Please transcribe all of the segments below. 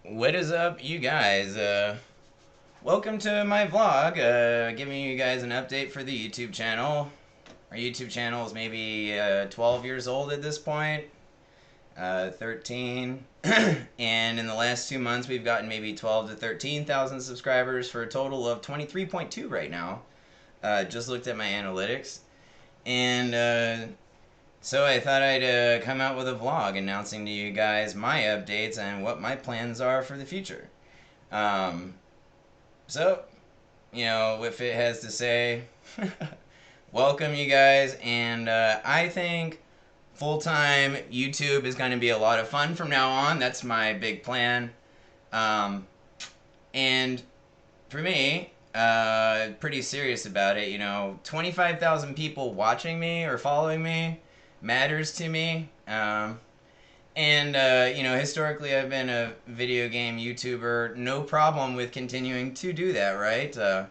What is up, you guys? Welcome to my vlog. Giving you guys an update for the YouTube channel. Our YouTube channel is maybe 12 years old at this point, 13. And in the last 2 months, we've gotten maybe 12 to 13,000 subscribers for a total of 23.2 right now. Just looked at my analytics. And so I thought I'd come out with a vlog announcing to you guys my updates and what my plans are for the future. Um, so, if it has to say, welcome you guys, and I think full-time YouTube is going to be a lot of fun from now on. That's my big plan. Um, and for me, pretty serious about it. 25,000 people watching me or following me matters to me. And historically, I've been a video game YouTuber. No problem with continuing to do that, right? I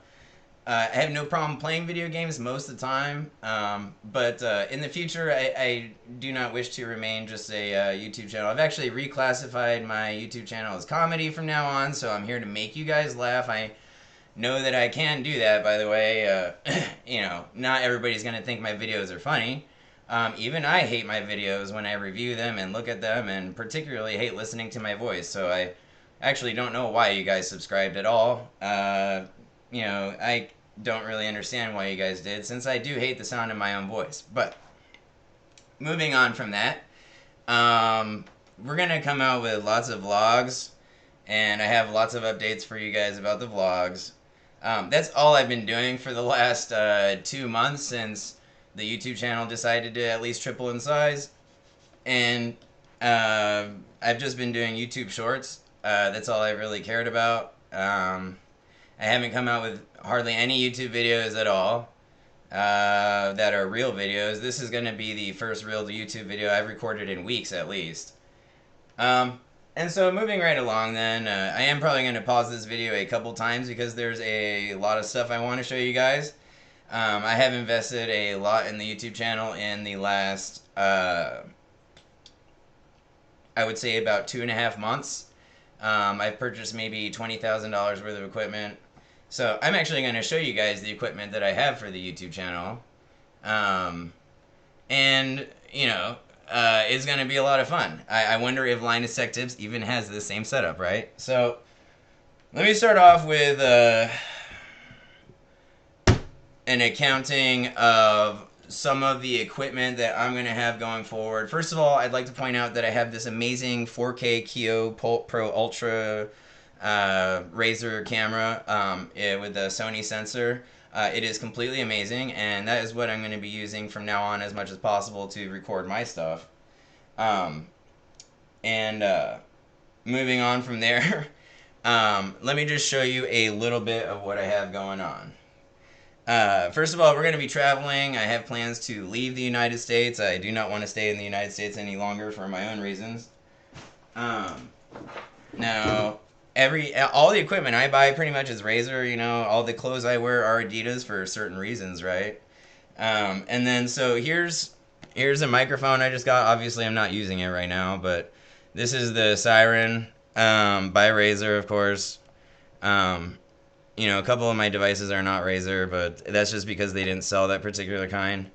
have no problem playing video games most of the time. But in the future, I do not wish to remain just a YouTube channel. I've actually reclassified my YouTube channel as comedy from now on, so I'm here to make you guys laugh. I know that I can do that, by the way. Not everybody's going to think my videos are funny. Even I hate my videos when I review them and look at them, and particularly hate listening to my voice. So I actually don't know why you guys subscribed at all. I don't really understand why you guys did, since I do hate the sound of my own voice. But moving on from that, we're going to come out with lots of vlogs, and I have lots of updates for you guys about the vlogs. That's all I've been doing for the last 2 months since the YouTube channel decided to at least triple in size. And I've just been doing YouTube shorts. That's all I really cared about. I haven't come out with hardly any YouTube videos at all that are real videos. This is going to be the first real YouTube video I've recorded in weeks at least. And so moving right along then, I am probably going to pause this video a couple times because there's a lot of stuff I want to show you guys. I have invested a lot in the YouTube channel in the last, I would say about 2.5 months. I've purchased maybe $20,000 worth of equipment. So I'm actually going to show you guys the equipment that I have for the YouTube channel. And, it's going to be a lot of fun. I wonder if Linus Tech Tips even has the same setup, right? So let me start off with an accounting of some of the equipment that I'm going to have going forward. First of all, I'd like to point out that I have this amazing 4K Kio Pro Ultra Razer camera with a Sony sensor. It is completely amazing, and that is what I'm going to be using from now on as much as possible to record my stuff. And moving on from there, let me just show you a little bit of what I have going on. First of all, we're going to be traveling. I have plans to leave the United States. I do not want to stay in the United States any longer for my own reasons. Now, all the equipment I buy pretty much is Razer. All the clothes I wear are Adidas for certain reasons, right? And then so here's a microphone I just got. Obviously, I'm not using it right now, but this is the Siren by Razer, of course. A couple of my devices are not Razer, but that's just because they didn't sell that particular kind.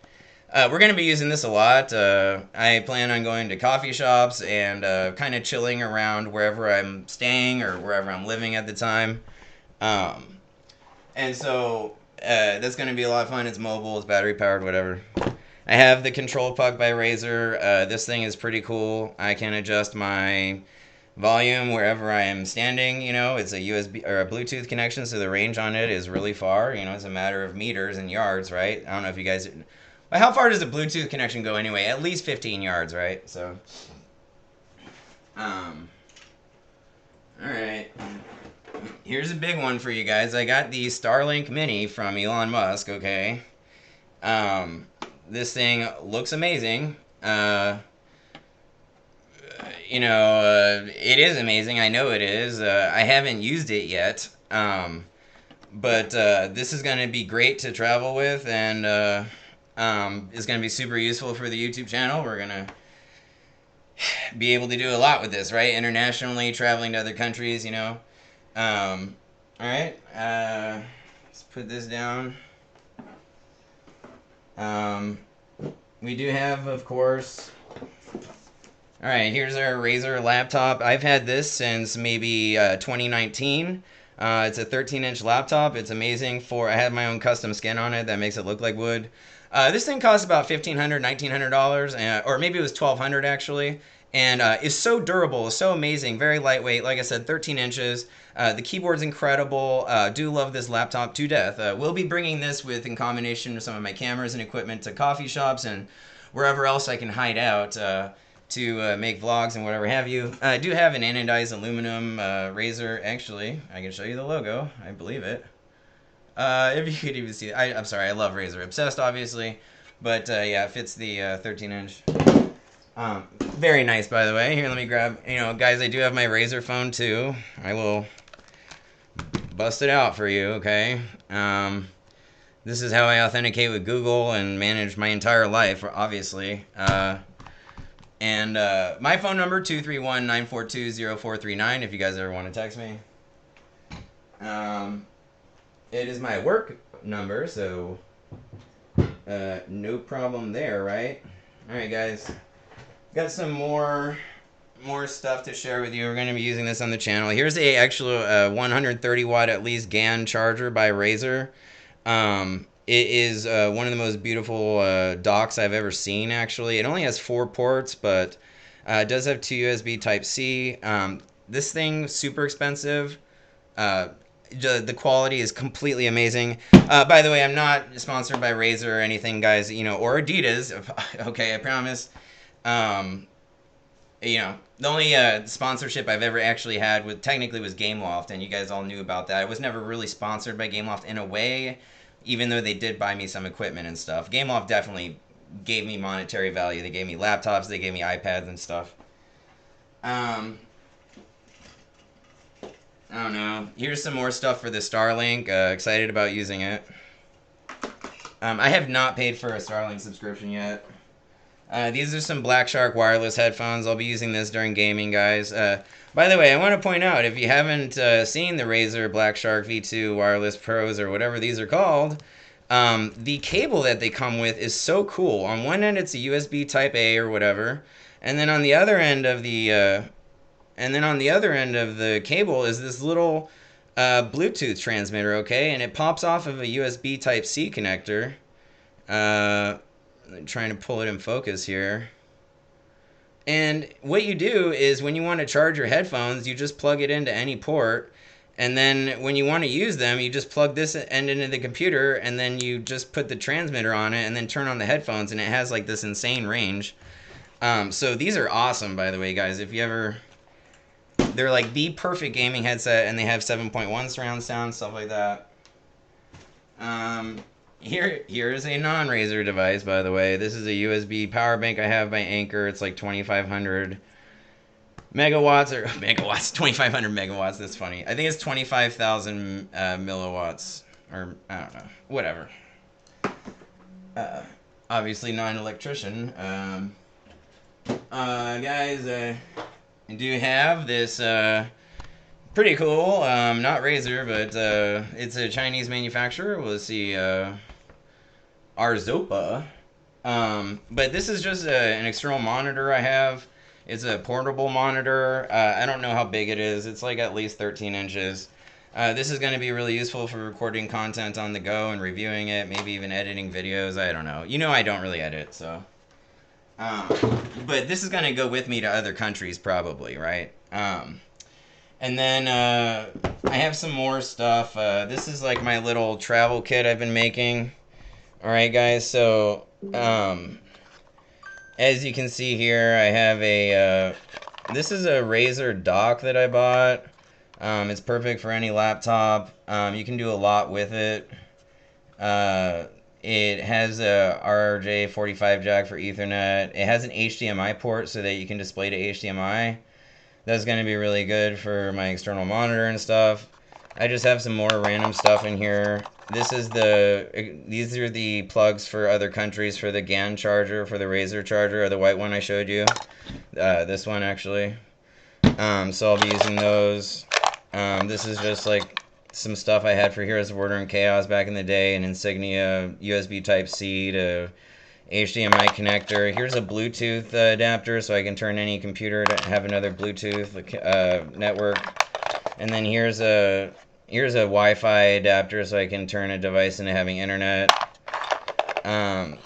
We're going to be using this a lot. I plan on going to coffee shops and kind of chilling around wherever I'm staying or wherever I'm living at the time. And so that's going to be a lot of fun. It's mobile, it's battery powered, whatever. I have the Control Puck by Razer. This thing is pretty cool. I can adjust my volume wherever I am standing. It's a USB or a Bluetooth connection, so the range on it is really far. It's a matter of meters and yards, right? I don't know if you guys. Well, how far does a Bluetooth connection go anyway? At least 15 yards, right? So, all right. Here's a big one for you guys. I got the Starlink Mini from Elon Musk. Okay. This thing looks amazing. It is amazing. I know it is. I haven't used it yet. But this is going to be great to travel with, and is going to be super useful for the YouTube channel. We're going to be able to do a lot with this, right? Internationally, traveling to other countries, you know. All right, let's put this down. We do have, of course. All right, here's our Razer laptop. I've had this since maybe 2019. It's a 13-inch laptop. It's amazing for. I have my own custom skin on it that makes it look like wood. This thing costs about $1,500, $1,900, or maybe it was $1,200 actually. And is so durable, so amazing, very lightweight. Like I said, 13 inches. The keyboard's incredible. Do love this laptop to death. We'll be bringing this with in combination with some of my cameras and equipment to coffee shops and wherever else I can hide out to make vlogs and whatever have you. I do have an anodized aluminum Razer. Actually, I can show you the logo. I believe it. If you could even see it. I'm sorry, I love Razer. Obsessed, obviously. But yeah, it fits the 13-inch. Very nice, by the way. Here, let me grab, guys, I do have my Razer phone, too. I will bust it out for you, okay? This is how I authenticate with Google and manage my entire life, obviously. And my phone number, 231-942-0439, if you guys ever want to text me. It is my work number, so no problem there, right? All right, guys. Got some more stuff to share with you. We're going to be using this on the channel. Here's a actual 130 watt at least GAN charger by Razer. It is one of the most beautiful docks I've ever seen, actually. It only has 4 ports, but it does have 2 USB Type-C. This thing, super expensive. The quality is completely amazing. By the way, I'm not sponsored by Razer or anything, guys, or Adidas. Okay, I promise. The only sponsorship I've ever actually had technically was Gameloft, and you guys all knew about that. I was never really sponsored by Gameloft in a way, even though they did buy me some equipment and stuff. Gameloft definitely gave me monetary value. They gave me laptops, they gave me iPads and stuff. I don't know. Here's some more stuff for the Starlink. Excited about using it. I have not paid for a Starlink subscription yet. These are some Black Shark wireless headphones. I'll be using this during gaming, guys. By the way, I want to point out, if you haven't seen the Razer Black Shark V2 Wireless Pros or whatever these are called, the cable that they come with is so cool. On one end, it's a USB Type A or whatever, and then on the other end of the cable is this little Bluetooth transmitter, okay? And it pops off of a USB Type C connector. I'm trying to pull it in focus here. And what you do is when you want to charge your headphones, you just plug it into any port. And then when you want to use them, you just plug this end into the computer, and then you just put the transmitter on it and then turn on the headphones, and it has like this insane range. So these are awesome, by the way, guys. If you ever... They're like the perfect gaming headset, and they have 7.1 surround sound, stuff like that. Here's a non-Razer device, by the way. This is a USB power bank I have by Anker. It's like 2,500 megawatts, or megawatts, 2,500 megawatts. That's funny. I think it's 25,000 milliwatts, or I don't know, whatever. Obviously not an electrician. Guys, I do have this pretty cool, not Razer, but it's a Chinese manufacturer. We'll see, Arzopa. But this is just an external monitor I have. It's a portable monitor. I don't know how big it is. It's like at least 13 inches. This is going to be really useful for recording content on the go and reviewing it, maybe even editing videos. I don't know. I don't really edit, so. But this is going to go with me to other countries probably, right? And then I have some more stuff. This is like my little travel kit I've been making. Alright, guys, so as you can see here, I have this is a Razer dock that I bought. It's perfect for any laptop. You can do a lot with it. It has a RJ45 jack for Ethernet. It has an HDMI port so that you can display to HDMI. That's going to be really good for my external monitor and stuff. I just have some more random stuff in here. These are the plugs for other countries for the GAN charger, for the Razer charger, or the white one I showed you. This one actually. So I'll be using those. This is just like some stuff I had for Heroes of Order and Chaos back in the day, an Insignia USB Type-C to HDMI connector. Here's a Bluetooth adapter so I can turn any computer to have another Bluetooth network. And then here's a Wi-Fi adapter so I can turn a device into having internet.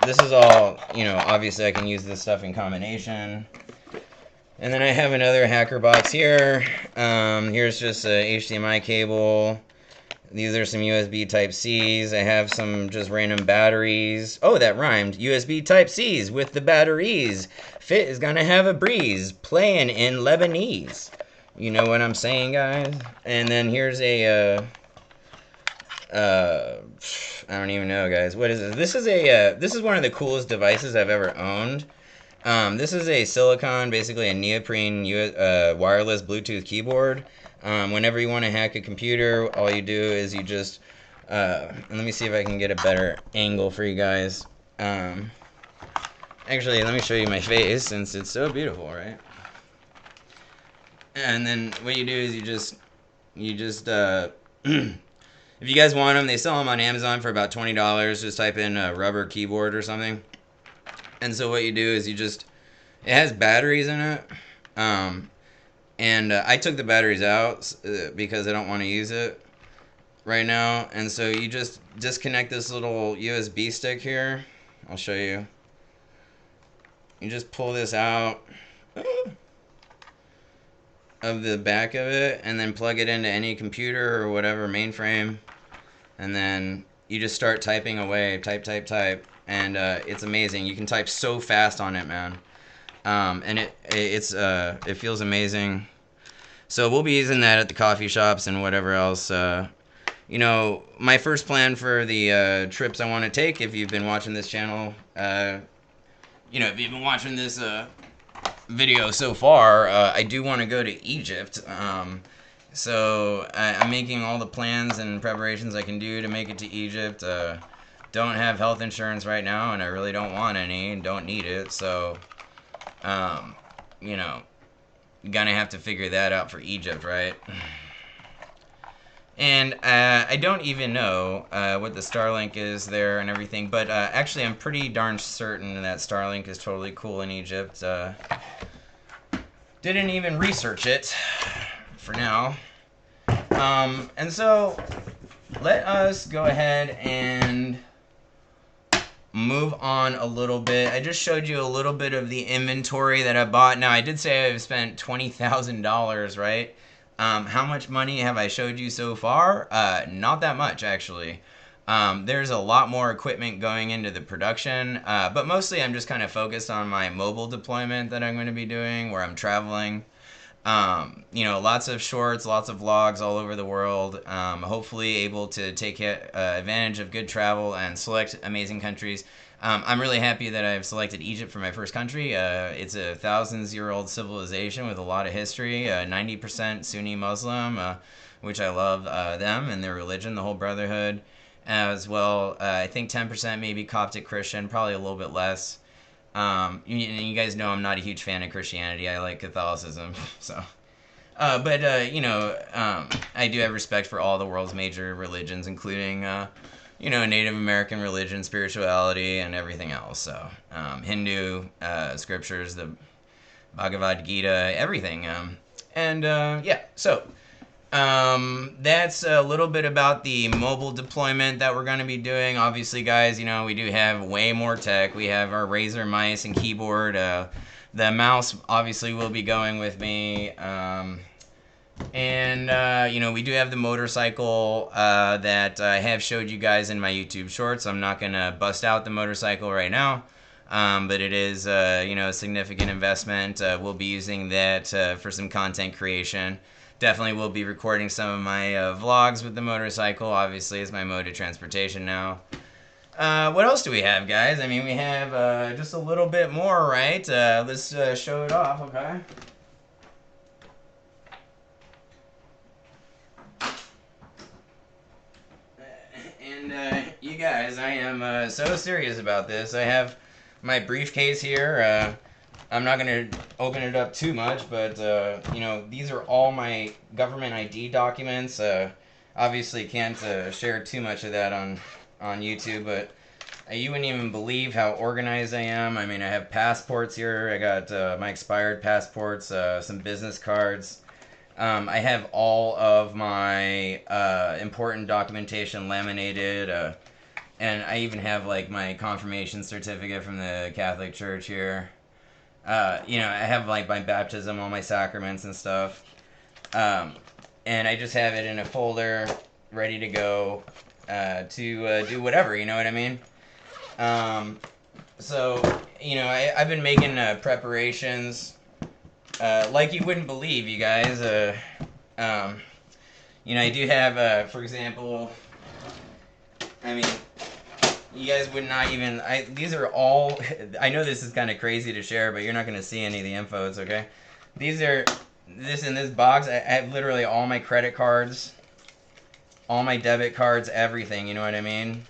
This is all, obviously I can use this stuff in combination. And then I have another hacker box here. Here's just a HDMI cable. These are some USB Type-Cs. I have some just random batteries. Oh, that rhymed. USB Type-Cs with the batteries. Fit is gonna have a breeze. Playing in Lebanese. You know what I'm saying, guys? And then here's a, I don't even know, guys. What is this? This is one of the coolest devices I've ever owned. This is a silicone, basically a neoprene wireless Bluetooth keyboard. Whenever you want to hack a computer, all you do is you just, let me see if I can get a better angle for you guys. Actually, let me show you my face since it's so beautiful, right? And then what you do is you just, if you guys want them, they sell them on Amazon for about $20. Just type in a rubber keyboard or something. And so what you do is it has batteries in it. And I took the batteries out because I don't want to use it right now. And so you just disconnect this little USB stick here. I'll show you. You just pull this out of the back of it and then plug it into any computer or whatever mainframe. And then you just start typing away. Type, type, type. And it's amazing. You can type so fast on it, man. And it feels amazing. So we'll be using that at the coffee shops and whatever else. My first plan for the trips I want to take, if you've been watching this channel, if you've been watching this video so far, I do want to go to Egypt. So I'm making all the plans and preparations I can do to make it to Egypt. Don't have health insurance right now, and I really don't want any and don't need it. So, gonna have to figure that out for Egypt, right? And I don't even know what the Starlink is there and everything, but actually I'm pretty darn certain that Starlink is totally cool in Egypt. Didn't even research it for now. And so let us go ahead and move on a little bit. I just showed you a little bit of the inventory that I bought. Now, I did say I've spent $20,000, right? How much money have I showed you so far? Not that much, actually. There's a lot more equipment going into the production, but mostly I'm just kind of focused on my mobile deployment that I'm going to be doing, where I'm traveling. Lots of shorts, lots of vlogs all over the world. Hopefully able to take advantage of good travel and select amazing countries. I'm really happy that I've selected Egypt for my first country. It's a thousands-year-old civilization with a lot of history, 90% Sunni Muslim, which I love them and their religion, the whole Brotherhood, as well. I think 10% maybe Coptic Christian, probably a little bit less. You guys know I'm not a huge fan of Christianity. I like Catholicism, so. I do have respect for all the world's major religions, including, Native American religion, spirituality, and everything else. So, Hindu scriptures, the Bhagavad Gita, everything. That's a little bit about the mobile deployment that we're going to be doing. Obviously, guys, we do have way more tech. We have our Razer mice and keyboard. The mouse obviously will be going with me. We do have the motorcycle that I have showed you guys in my YouTube shorts. I'm not going to bust out the motorcycle right now. But it is, a significant investment. We'll be using that for some content creation. Definitely will be recording some of my vlogs with the motorcycle. Obviously, it's my mode of transportation now. What else do we have, guys? I mean, we have just a little bit more, right? Let's show it off, okay? guys, I am so serious about this. I have my briefcase here. I'm not going to open it up too much, but, you know, these are all my government ID documents. Obviously can't share too much of that on YouTube, but you wouldn't even believe how organized I am. I mean, I have passports here. I got my expired passports, some business cards. I have all of my important documentation laminated, and I even have, like, my confirmation certificate from the Catholic Church here. You know, I have, like, my baptism, all my sacraments and stuff. And I just have it in a folder, ready to go to do whatever, you know what I mean? So, you know, I've been making preparations like you wouldn't believe, you guys. You know, I do have, for example, I mean, you guys would not even, these are all, I know this is kind of crazy to share, but you're not going to see any of the info, it's okay? These are, this in this box, I have literally all my credit cards, all my debit cards, everything, you know what I mean?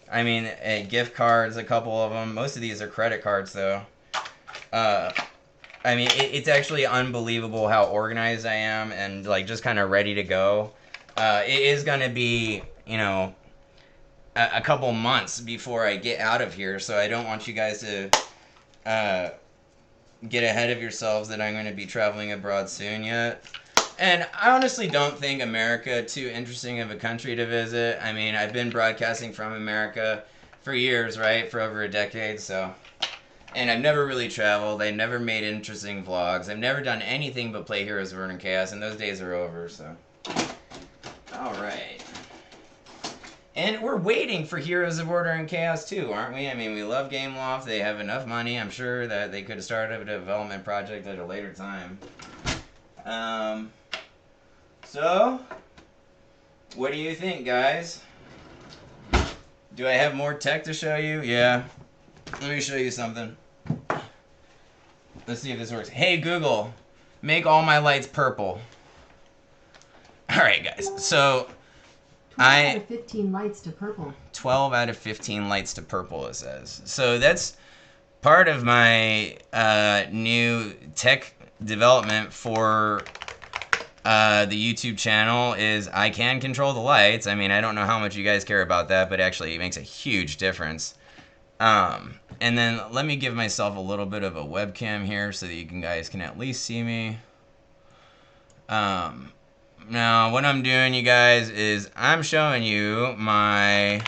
I mean, gift cards, a couple of them. Most of these are credit cards, though. I mean, it's actually unbelievable how organized I am and, like, just kind of ready to go. It is going to be, you know, a couple months before I get out of here, so I don't want you guys to get ahead of yourselves that I'm going to be traveling abroad soon yet. And I honestly don't think America too interesting of a country to visit. I mean, I've been broadcasting from America for years, right? For over a decade, so. And I've never really traveled. I've never made interesting vlogs. I've never done anything but play Heroes of Order and Chaos, and those days are over, so. Alright. And we're waiting for Heroes of Order and Chaos too, aren't we? I mean, we love Gameloft. They have enough money. I'm sure that they could have started a development project at a later time. So, what do you think, guys? Do I have more tech to show you? Yeah. Let me show you something. Let's see if this works. Hey, Google, make all my lights purple. Alright, guys. So, 12 out of 15 lights to purple. 12 out of 15 lights to purple, it says. So, that's part of my new tech development for the YouTube channel is I can control the lights. I mean, I don't know how much you guys care about that, but actually it makes a huge difference. And then let me give myself a little bit of a webcam here so that you guys can at least see me. Now, what I'm doing, you guys, is I'm showing you my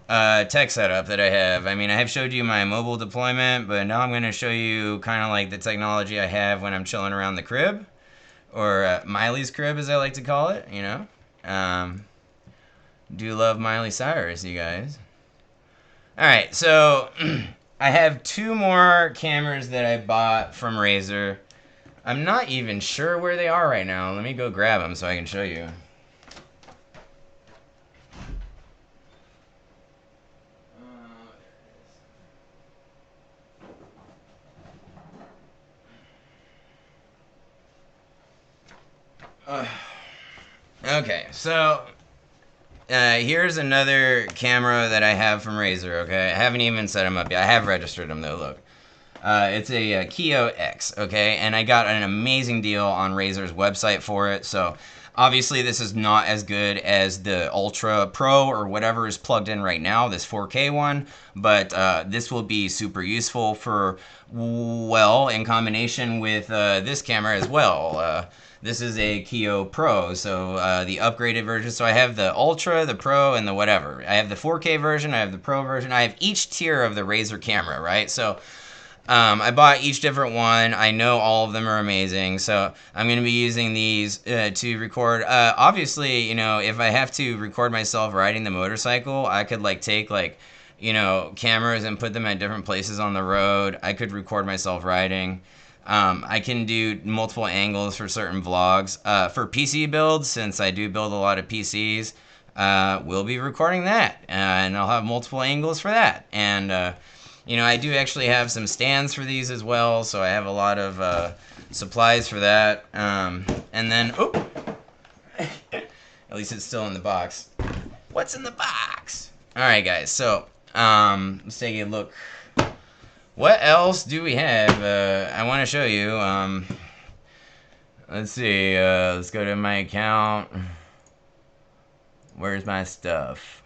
tech setup that I have. I mean, I have showed you my mobile deployment, but now I'm going to show you kind of like the technology I have when I'm chilling around the crib. Or Miley's crib, as I like to call it, you know. Do love Miley Cyrus, you guys. Alright, so I have 2 more cameras that I bought from Razer. I'm not even sure where they are right now. Let me go grab them so I can show you. Okay, so here's another camera that I have from Razer, okay? I haven't even set them up yet. I have registered them, though, look. It's a Kio X, okay? And I got an amazing deal on Razer's website for it, so obviously this is not as good as the Ultra Pro or whatever is plugged in right now, this 4K one, but this will be super useful for, well, in combination with this camera as well. This is a Kio Pro, so the upgraded version. So I have the Ultra, the Pro, and the whatever. I have the 4K version, I have the Pro version. I have each tier of the Razer camera, right? So I bought each different one. I know all of them are amazing, so I'm going to be using these to record. Obviously, you know, if I have to record myself riding the motorcycle, I could, like, take, like, you know, cameras and put them at different places on the road. I could record myself riding. I can do multiple angles for certain vlogs. For PC builds, since I do build a lot of PCs, we'll be recording that. And I'll have multiple angles for that. And, you know, I do actually have some stands for these as well, so I have a lot of supplies for that. And then, oh, at least it's still in the box. What's in the box? Alright, guys, so, let's take a look. What else do we have? I want to show you. Let's see. Let's go to my account. Where's my stuff?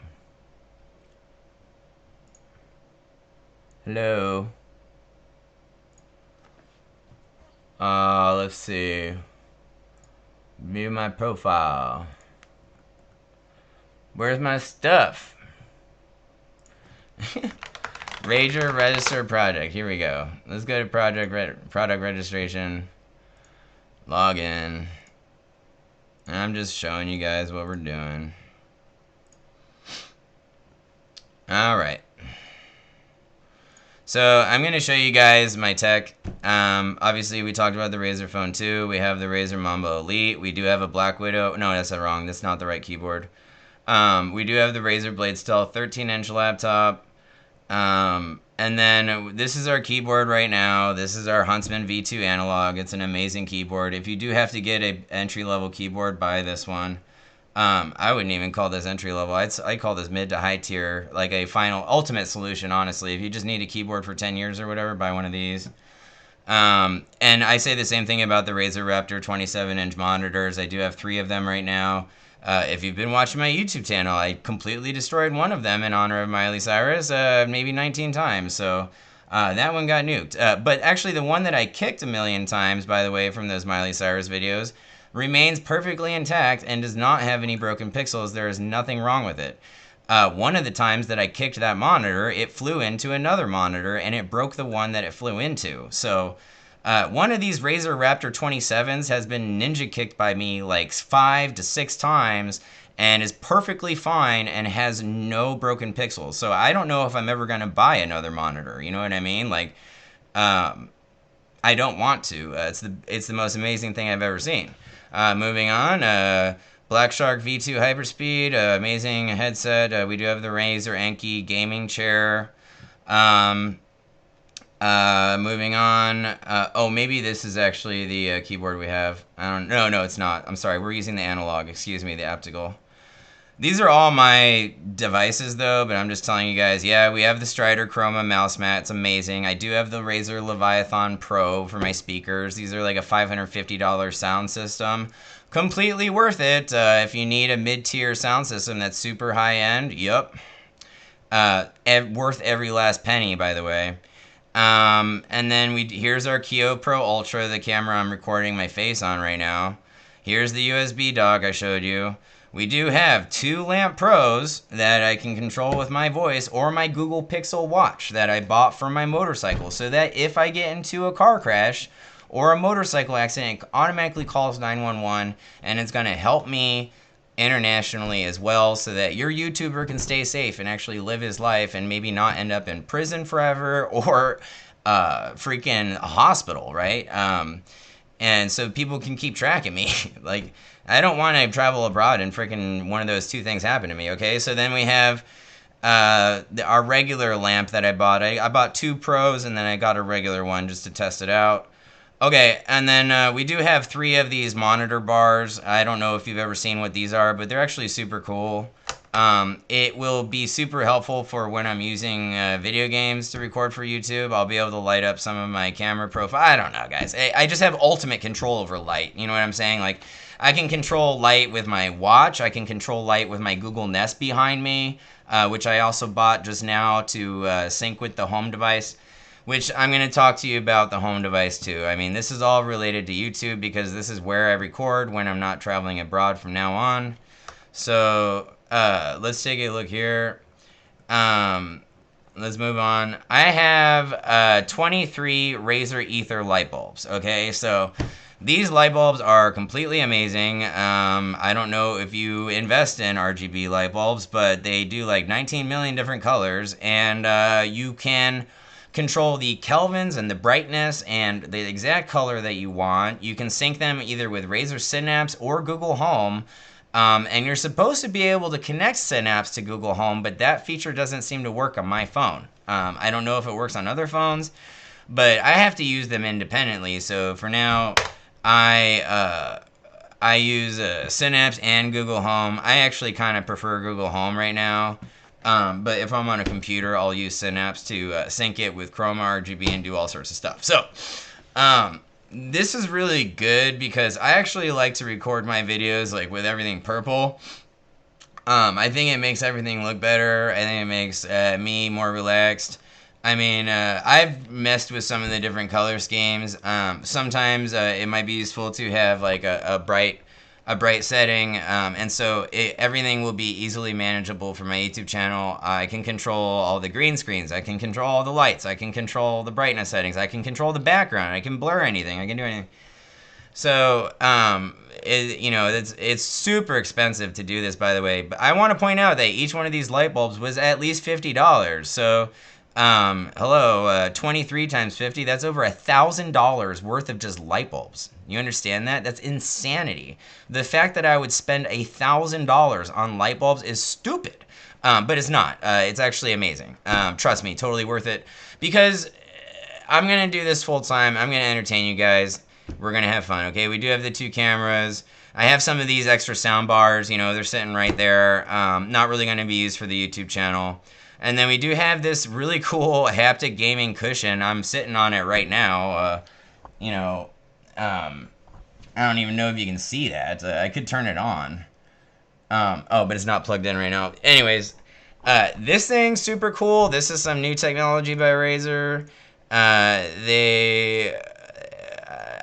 Hello. Let's see. View my profile. Where's my stuff? Rager register project. Here we go. Let's go to product registration. Log in. And I'm just showing you guys what we're doing. Alright. So I'm going to show you guys my tech. Obviously, we talked about the Razer Phone 2. We have the Razer Mambo Elite. We do have a Black Widow. No, that's wrong. That's not the right keyboard. We do have the Razer Blade Stealth 13-inch laptop. And then this is our keyboard right now. This is our Huntsman V2 analog. It's an amazing keyboard. If you do have to get an entry-level keyboard, buy this one. I wouldn't even call this entry level. I call this mid to high tier, like a final ultimate solution, honestly. If you just need a keyboard for 10 years or whatever, buy one of these. And I say the same thing about the Razer Raptor 27-inch monitors. I do have 3 of them right now. If you've been watching my YouTube channel, I completely destroyed one of them in honor of Miley Cyrus, maybe 19 times. So that one got nuked. But actually, the one that I kicked a million times, by the way, from those Miley Cyrus videos, remains perfectly intact and does not have any broken pixels. There is nothing wrong with it. One of the times that I kicked that monitor, it flew into another monitor and it broke the one that it flew into. So one of these Razer Raptor 27s has been ninja kicked by me like 5 to 6 times and is perfectly fine and has no broken pixels. So I don't know if I'm ever going to buy another monitor. You know what I mean? Like, I don't want to. It's the most amazing thing I've ever seen. Moving on, Black Shark V2 Hyperspeed, amazing headset. We do have the Razer Enki gaming chair. Moving on. Oh, maybe this is actually the keyboard we have. I don't. No, it's not. I'm sorry. We're using the analog. Excuse me, the optical. These are all my devices, though, but I'm just telling you guys, yeah, we have the Strider Chroma mouse mat. It's amazing. I do have the Razer Leviathan Pro for my speakers. These are like a $550 sound system. Completely worth it. If you need a mid-tier sound system that's super high-end, yep. Worth every last penny, by the way. And then here's our Kio Pro Ultra, the camera I'm recording my face on right now. Here's the USB dock I showed you. We do have 2 Lamp Pros that I can control with my voice or my Google Pixel Watch that I bought for my motorcycle, so that if I get into a car crash or a motorcycle accident, it automatically calls 911, and it's going to help me internationally as well, so that your YouTuber can stay safe and actually live his life and maybe not end up in prison forever or freaking a hospital, right? And so people can keep track of me. Like, I don't want to travel abroad and freaking one of those 2 things happen to me, okay? So then we have our regular lamp that I bought. I bought 2 Pros, and then I got a regular one just to test it out. Okay, and then we do have 3 of these monitor bars. I don't know if you've ever seen what these are, but they're actually super cool. It will be super helpful for when I'm using video games to record for YouTube. I'll be able to light up some of my camera profile. I don't know, guys. I just have ultimate control over light. You know what I'm saying? Like, I can control light with my watch. I can control light with my Google Nest behind me, which I also bought just now to sync with the home device, which I'm going to talk to you about the home device too. I mean, this is all related to YouTube because this is where I record when I'm not traveling abroad from now on. So let's take a look here. Let's move on. I have 23 Razer Ether light bulbs. Okay, so these light bulbs are completely amazing. I don't know if you invest in RGB light bulbs, but they do like 19 million different colors, and you can control the kelvins and the brightness and the exact color that you want. You can sync them either with Razer Synapse or Google Home. And you're supposed to be able to connect Synapse to Google Home, but that feature doesn't seem to work on my phone. I don't know if it works on other phones, but I have to use them independently. So for now, I use Synapse and Google Home. I actually kind of prefer Google Home right now. But if I'm on a computer, I'll use Synapse to sync it with Chroma RGB and do all sorts of stuff. So, this is really good because I actually like to record my videos like with everything purple. I think it makes everything look better. I think it makes me more relaxed. I mean, I've messed with some of the different color schemes. Sometimes it might be useful to have like a bright setting, and so everything will be easily manageable for my YouTube channel. I can control all the green screens. I can control all the lights. I can control the brightness settings. I can control the background. I can blur anything. I can do anything. So, it's super expensive to do this, by the way. But I want to point out that each one of these light bulbs was at least $50. So, hello, 23 times 50, that's over $1,000 worth of just light bulbs. You understand that? That's insanity. The fact that I would spend $1,000 on light bulbs is stupid. But it's not. It's actually amazing. Trust me, totally worth it. Because I'm going to do this full time. I'm going to entertain you guys. We're going to have fun, okay? We do have the 2 cameras. I have some of these extra sound bars. You know, they're sitting right there. Not really going to be used for the YouTube channel. And then we do have this really cool haptic gaming cushion. I'm sitting on it right now. I don't even know if you can see that. I could turn it on. But it's not plugged in right now. Anyways, this thing's super cool. This is some new technology by Razer.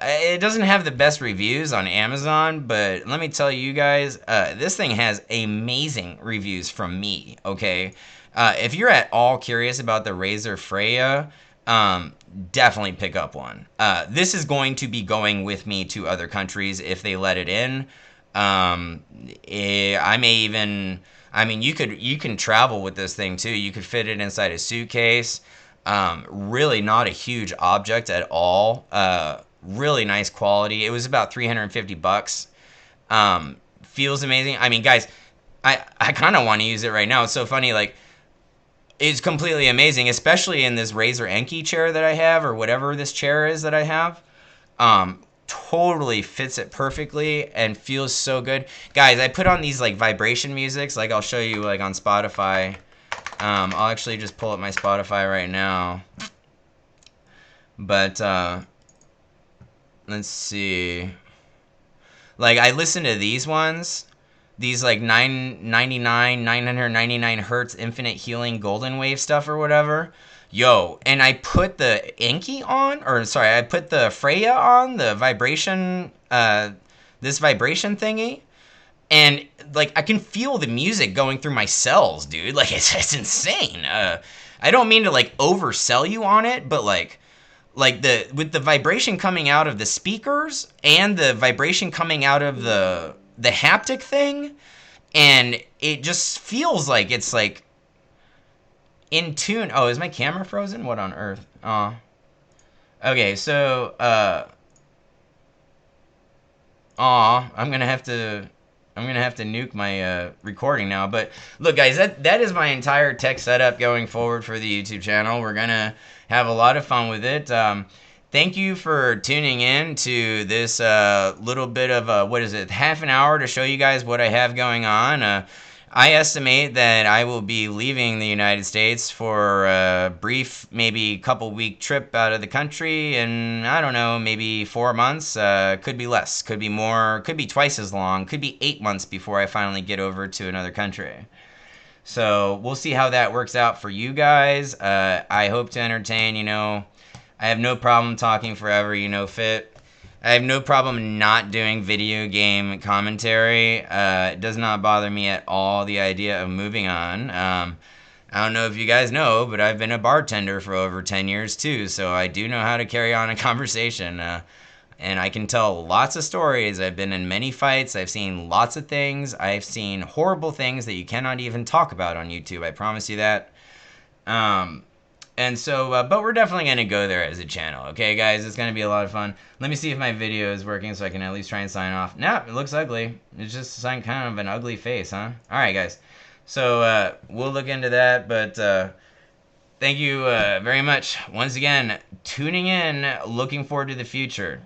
It doesn't have the best reviews on Amazon, but let me tell you guys, this thing has amazing reviews from me, okay? If you're at all curious about the Razer Freya, definitely pick up one. This is going to be going with me to other countries if they let it in. You can travel with this thing too. You could fit it inside a suitcase. Really not a huge object at all. Really nice quality. It was about $350. Feels amazing. I mean, guys, I kind of want to use it right now. It's so funny, like, it's completely amazing, especially in this Razer Enki chair that I have, or whatever this chair is that I have. Totally fits it perfectly and feels so good. Guys, I put on these like vibration musics, like I'll show you like on Spotify. I'll actually just pull up my Spotify right now. But let's see. Like, I listen to these ones. These like 999 hertz infinite healing golden wave stuff or whatever. Yo, and I put the Enki on, or sorry, I put the Freya on, the vibration, this vibration thingy. And like, I can feel the music going through my cells, dude. Like, it's insane. I don't mean to like oversell you on it, but like with the vibration coming out of the speakers and the vibration coming out of the haptic thing, and it just feels like it's like in tune. Oh, is my camera frozen? What on earth? Okay, so I'm gonna have to nuke my recording now. But look, guys, that is my entire tech setup going forward for the YouTube channel. We're gonna have a lot of fun with it. Thank you for tuning in to this little bit of what is it, half an hour to show you guys what I have going on. I estimate that I will be leaving the United States for a brief, maybe couple week trip out of the country, and I don't know, maybe 4 months, could be less, could be more, could be twice as long, could be 8 months before I finally get over to another country. So we'll see how that works out for you guys. I hope to entertain, I have no problem talking forever, fit. I have no problem not doing video game commentary. It does not bother me at all, the idea of moving on. I don't know if you guys know, but I've been a bartender for over 10 years too, so I do know how to carry on a conversation. And I can tell lots of stories. I've been in many fights. I've seen lots of things. I've seen horrible things that you cannot even talk about on YouTube. I promise you that. And so, but we're definitely going to go there as a channel. Okay, guys? It's going to be a lot of fun. Let me see if my video is working so I can at least try and sign off. Nah, it looks ugly. It's just kind of an ugly face, huh? All right, guys. So, we'll look into that. But thank you very much. Once again, tuning in. Looking forward to the future.